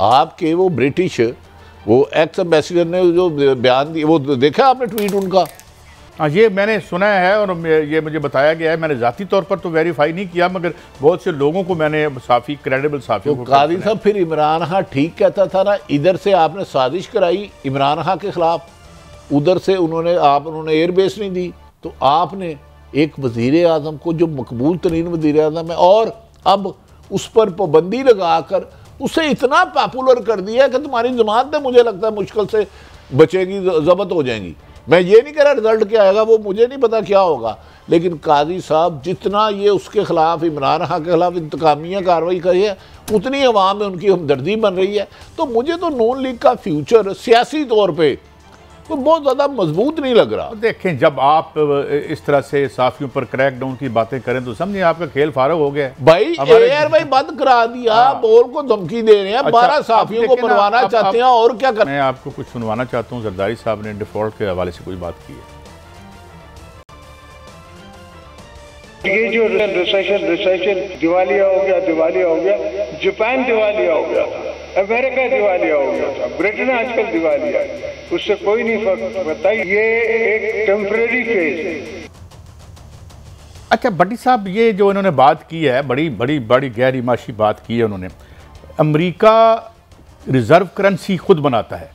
आपके वो ब्रिटिश वो एक्स एम्बेसडर ने जो बयान दिया, वो देखा आपने ट्वीट उनका? हाँ, ये मैंने सुना है और ये मुझे बताया गया है। मैंने ज़ाती तौर पर तो वेरीफाई नहीं किया, मगर बहुत से लोगों को मैंने साफ़ी क्रेडिबल साफ़ियों को। कादी साहब फिर इमरान खान ठीक कहता था ना, इधर से आपने साजिश कराई इमरान खान के खिलाफ, उधर से उन्होंने एयरबेस नहीं दी, तो आपने एक वज़ीर आज़म को जो मकबूल तरीन वज़ीर आज़म है और अब उस पर पाबंदी लगाकर उसे इतना पॉपुलर कर दिया कि तुम्हारी जमानतें मुझे लगता है मुश्किल से बचेगी, जब्त हो जाएंगी। मैं ये नहीं कह रहा रिजल्ट क्या आएगा, वो मुझे नहीं पता क्या होगा, लेकिन काजी साहब जितना ये उसके खिलाफ इमरान खान के खिलाफ इंतकामिया कार्रवाई करी है, उतनी अवाम में उनकी हमदर्दी बन रही है। तो मुझे तो नून लीग का फ्यूचर सियासी तौर पे कोई बहुत ज़्यादा मजबूत नहीं लग रहा। देखें, जब आप इस तरह से साफियों पर क्रैक डाउन की बातें करें तो समझे आपका खेल फारग हो गया भाई। एयर भाई बंद करा दिया, बोल को धमकी दे रहे हैं, 12 साफियों को बनवाना चाहते हैं, और क्या कर। मैं आपको कुछ सुनवाना चाहता हूँ। जरदारी साहब ने डिफॉल्ट के हवाले से कोई बात की है। ये जो रिसेशन दिवालिया हो गया, जापान दिवालिया हो गया था, अमेरिका दिवालिया हो गया था, ब्रिटेन आजकल दिवालिया है, उससे कोई नहीं फर्क पड़ता। ये एक टेम्परेरी फेज है। अच्छा भट्टी साहब, ये जो इन्होंने बात की है, बड़ी गहरी माशी बात की है उन्होंने। अमेरिका रिजर्व करेंसी खुद बनाता है,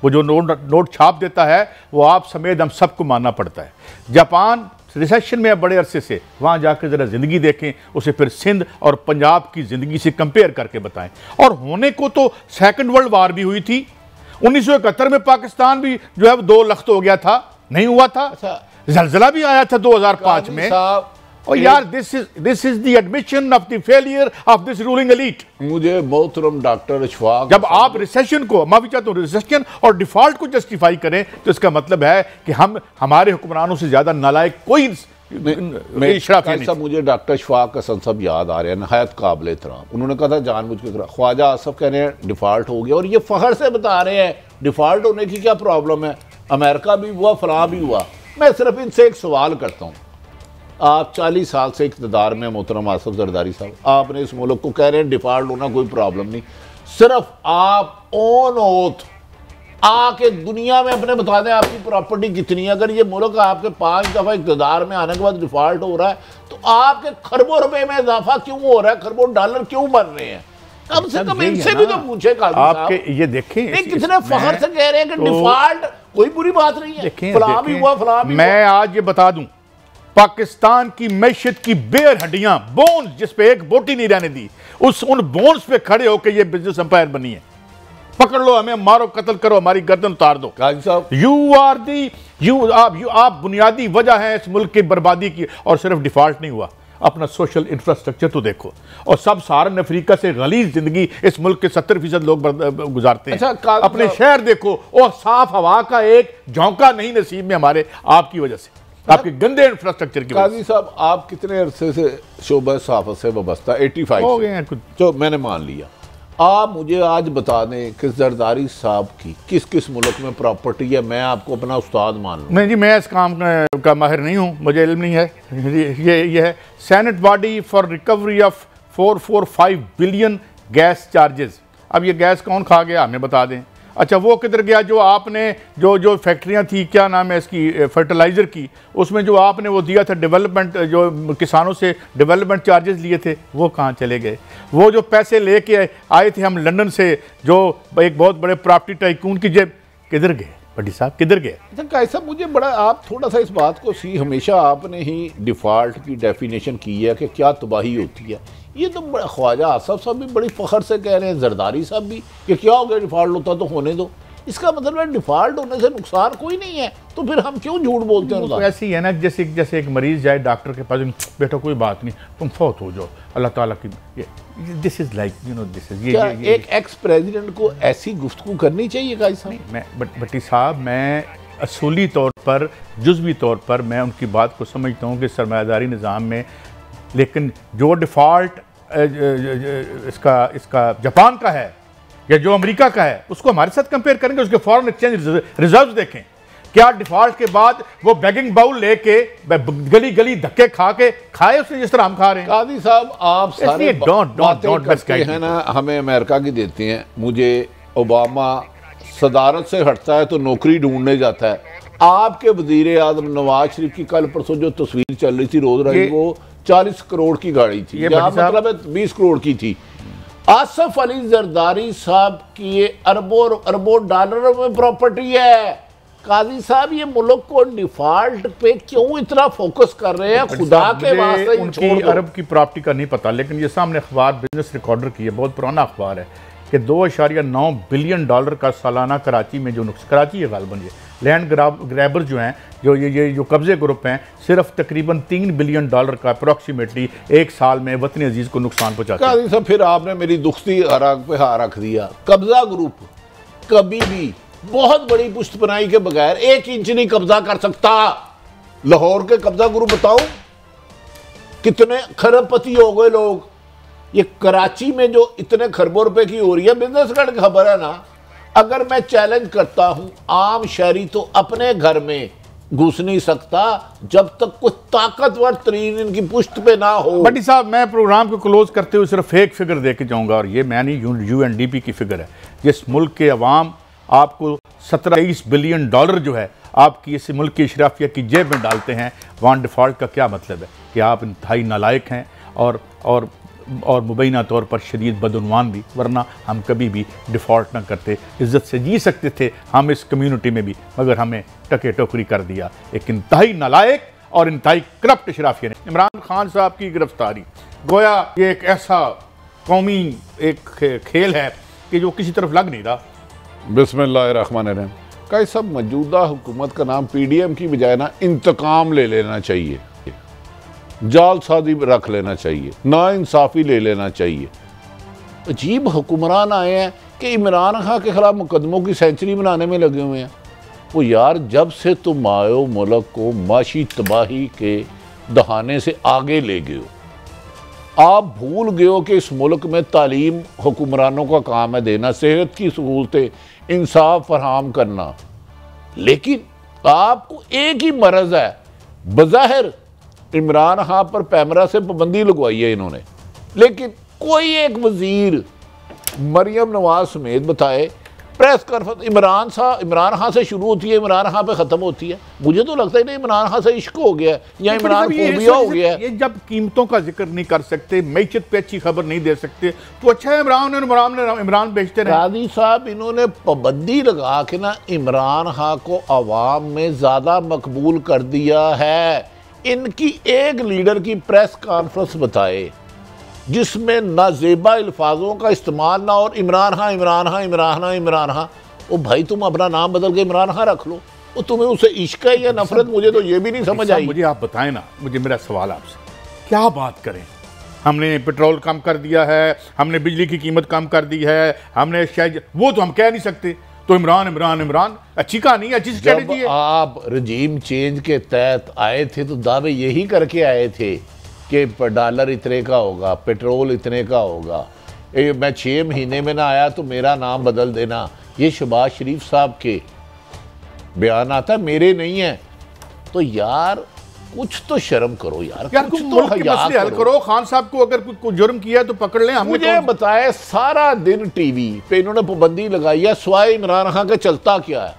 वो जो नोट छाप देता है वो आप समेत हम सबको मानना पड़ता है। जापान रिसेशन में बड़े अरसे से, वहाँ जाकर ज़रा ज़िंदगी देखें, उसे फिर सिंध और पंजाब की ज़िंदगी से कंपेयर करके बताएं। और होने को तो सेकंड वर्ल्ड वार भी हुई थी, 1971 में पाकिस्तान भी जो है 2 लख्त हो गया था, नहीं हुआ था। जलजला भी आया था 2005 में। और यार this is the admission of the failure of this ruling elite. मुझे मोहतरम डॉक्टर अशफाक, जब आप रिसेशन को, माफी चाहता हूं, रिसेशन और डिफॉल्ट को जस्टिफाई करें तो इसका मतलब है कि हमारे हुक्मरानों से ज्यादा नालायक कोई मुझे डॉक्टर अशफाक हसन साहब याद आ रहे हैं, नहायत काबिल एहतराम। उन्होंने कहा था जानबूझ के ख्वाजा आसफ कह रहे हैं डिफॉल्ट हो गया, और ये फखर से बता रहे हैं डिफॉल्ट होने की क्या प्रॉब्लम है, अमेरिका भी हुआ, फलां भी हुआ। मैं सिर्फ इनसे एक सवाल करता हूँ, आप 40 साल से इक़्तिदार में मोहतरम आसफ जरदारी साहब, आपने इस मुल्क को कह रहे हैं डिफॉल्ट होना कोई प्रॉब्लम नहीं, सिर्फ आप ऑन ओथ आके दुनिया में अपने बता दें आपकी प्रॉपर्टी कितनी है। अगर ये मुल्क आपके 5 दफ़ा इक़्तिदार में आने के बाद डिफॉल्ट हो रहा है तो आपके खरबों रुपए में इजाफा क्यों हो रहा है, खरबों डॉलर क्यों बन रहे हैं? कम से कम इनसे भी तो पूछे आपके। ये देखें कितने फखर से कह रहे हैं कि डिफॉल्ट कोई बुरी बात नहीं है, फलां भी हुआ, फलां भी। मैं आज ये बता दूं, पाकिस्तान की मैशत की बेर हड्डियां, बोन्स, जिस पे एक बोटी नहीं रहने दी, उन बोन्स पे खड़े होकर ये बिजनेस एम्पायर बनी है। पकड़ लो, हमें मारो, कत्ल करो, हमारी गर्दन उतार दो। आप बुनियादी वजह है इस मुल्क की बर्बादी की। और सिर्फ डिफॉल्ट नहीं हुआ, अपना सोशल इंफ्रास्ट्रक्चर तो देखो। और सब सहारन अफ्रीका से गलीज जिंदगी इस मुल्क के 70% लोग गुजारते हैं। अपने शहर देखो, और साफ हवा का एक झोंका नहीं नसीब में हमारे, आपकी वजह से, आपके गंदे इंफ्रास्ट्रक्चर की। काजी साहब, आप कितने अरसे से शोबा सहाफत से वाबस्ता? 85 हो गए हैं कुछ, तो मैंने मान लिया। आप मुझे आज बता दें कि जरदारी साहब की किस किस मुल्क में प्रॉपर्टी है, मैं आपको अपना उस्ताद मान लूँ। नहीं जी, मैं इस काम का माहिर नहीं हूँ, मुझे इल्म नहीं है। ये है senate body for recovery of 445 billion gas charges. अब ये गैस कौन खा गया, हमें बता दें। अच्छा, वो किधर गया जो आपने जो फैक्ट्रियां थी, क्या नाम है इसकी, फर्टिलाइज़र की, उसमें जो आपने वो दिया था डेवलपमेंट, जो किसानों से डेवलपमेंट चार्जेस लिए थे, वो कहाँ चले गए? वो जो पैसे लेके आए थे हम लंदन से, जो एक बहुत बड़े प्रॉपर्टी टाइकून की जेब, किधर गए भट्टी साहब, किधर गए? कैसा मुझे बड़ा, आप थोड़ा सा इस बात को हमेशा आपने ही डिफ़ॉल्ट की डेफिनेशन की है कि क्या तबाही होती है। ये तो बड़ा ख्वाजा आसफ साहब भी बड़ी फ़ख्र से कह रहे हैं, जरदारी साहब भी, कि क्या हो गया डिफ़ॉल्ट होता तो होने दो। इसका मतलब है डिफ़ॉल्ट होने से नुकसान कोई नहीं है, तो फिर हम क्यों झूठ बोलते हैं? तो ऐसे ही है ना, जैसे एक मरीज जाए डॉक्टर के पास, बेटा कोई बात नहीं, तुम फौत हो जाओ, अल्लाह ताला की, this is like this is ये एक एक्स प्रेसिडेंट को ऐसी गुफ्तगू करनी चाहिए गाइस साहब? मैं भट्टी साहब, मैं असूली तौर पर, जुज़वी तौर पर मैं उनकी बात को समझता हूँ कि सरमायादारी निज़ाम में, लेकिन जो डिफ़ॉल्ट इसका जापान का है या जो अमेरिका का है, उसको हमारे साथ कंपेयर करेंगे, उसके फॉरेन एक्सचेंज रिजर्व्स देखें, क्या डिफॉल्ट के बाद वो बैगिंग बाउल लेके गली गली धक्के खा के खाए उसने जिस तरह हम खा रहे हैं? कादी साहब आप सारे डोंट करते हैं ना, हमें अमेरिका की देती हैं। मुझे ओबामा सदारत से हटता है तो नौकरी ढूंढने जाता है। आपके वजीर आजम नवाज शरीफ की कल परसों जो तस्वीर चल रही थी रोज रही, वो 40 करोड़ की गाड़ी थी, मतलब है 20 करोड़ की थी। आसफ अली जरदारी साहब की ये अरबों अरबों डॉलरों में प्रॉपर्टी है। काजी साहब ये मुल्क को डिफॉल्ट पे क्यों इतना फोकस कर रहे हैं? खुदा के वास्ते उनकी अरब की प्रॉपर्टी का नहीं पता, लेकिन ये सामने अखबार बिजनेस रिकॉर्डर की है, बहुत पुराना अखबार है कि 2.9 बिलियन डॉलर का सालाना कराची में जो कराची है गालबन ये लैंड ग्रैबर जो हैं, जो कब्जे ग्रुप हैं, सिर्फ तकरीबन 3 बिलियन डॉलर का अप्रॉक्सीमेटली एक साल में वतन अजीज को नुकसान पहुंचाता है। सब फिर आपने मेरी दुखती आराग पे हाथ रख दिया। कब्जा ग्रुप कभी भी बहुत बड़ी पुष्टपनाही के बगैर 1 इंच नहीं कब्जा कर सकता। लाहौर के कब्जा ग्रुप बताओ कितने खरबपति हो गए लोग। ये कराची में जो इतने खरबों रुपए की हो रही है, बिजनेस कार्ड खबर है ना। अगर मैं चैलेंज करता हूं, आम शहरी तो अपने घर में घुस नहीं सकता जब तक कुछ ताकतवर तरीन इनकी पुष्ट पे ना हो। भट्टी साहब, मैं प्रोग्राम को क्लोज करते हुए सिर्फ एक फिगर दे के जाऊंगा, और ये मैंने UNDP की फिगर है। जिस मुल्क के अवाम आपको 17-20 बिलियन डॉलर जो है आपकी इस मुल्क की इशराफिया की जेब में डालते हैं, वहाँ डिफ़ॉल्ट का क्या मतलब है? कि आप इंतहाई नालायक हैं और मुबैना तौर पर शदीद बदउनवान भी, वरना हम कभी भी डिफ़ॉल्ट ना करते, इज़्ज़त से जी सकते थे हम इस कम्यूनिटी में भी, मगर हमें टके टोकरी कर दिया एक इंतहाई नालायक और इंतहाई करप्ट इशराफिया ने। इमरान खान साहब की गिरफ्तारी गोया ये एक ऐसा कौमी एक खेल है कि जो किसी तरफ लग नहीं रहा। बिस्मिल्लाहिर्रहमानिर्रहीम। का सब मौजूदा हुकूमत का नाम PDM की बजाय ना इंतकाम ले लेना चाहिए, जालसाजी रख लेना चाहिए, ना इंसाफी ले लेना चाहिए। अजीब हुक्मरान आए हैं कि इमरान खान के खिलाफ मुकदमों की सेंचुरी बनाने में लगे हुए हैं। वो यार, जब से तुम आयो मुल्क को माशी तबाही के दहाने से आगे ले गए हो। आप भूल गए हो कि इस मुल्क में तालीम हुक्मरानों का काम है देना, सेहत की सहूलतें, इंसाफ फराहम करना। लेकिन आपको एक ही मरज है, बज़ाहिर इमरान खान पर पैमरा से पाबंदी लगवाई है इन्होंने, लेकिन कोई एक वजीर मरियम नवाज समेत बताए प्रेस कॉन्फ्रेंस इमरान खान से शुरू होती है, इमरान खान पे खत्म होती है। मुझे तो लगता है नहीं इमरान खान से इश्क हो गया या इमरान फोबिया हो गया। ये जब कीमतों का जिक्र नहीं कर सकते, मैशत पे अच्छी खबर नहीं दे सकते, तो अच्छा है इमरान बेचते रहे। कादी साहब, इन्होंने पाबंदी लगा के ना इमरान खान को अवाम में ज्यादा मकबूल कर दिया है। इनकी एक लीडर की प्रेस कॉन्फ्रेंस बताए जिसमें नाजेबा अल्फाजों का इस्तेमाल ना, और इमरान खां। ओ भाई, तुम अपना नाम बदल के इमरान खां रख लो। वो तुम्हें उससे इश्क है या नफरत, मुझे तो ये भी नहीं समझ आई। मुझे आप बताएं ना, मेरा सवाल आपसे, क्या बात करें? हमने पेट्रोल कम कर दिया है, हमने बिजली की कीमत कम कर दी है, हमने शायद, वो तो हम कह नहीं सकते। तो इमरान अच्छी कहानी, अच्छी स्ट्रेटजी है। आप रजीम चेंज के तहत आए थे तो दावे यही करके आए थे कि डॉलर इतने का होगा, पेट्रोल इतने का होगा। मैं 6 महीने में ना आया तो मेरा नाम बदल देना। ये शहबाज शरीफ साहब के बयान आता है, मेरे नहीं है। तो यार कुछ तो शर्म करो यार, कुछ तो हया करो। खान साहब को अगर कोई जुर्म किया तो पकड़ लें। मुझे बताए सारा दिन टीवी पे इन्होंने पाबंदी लगाई है, स्वाय इमरान खान का चलता क्या है?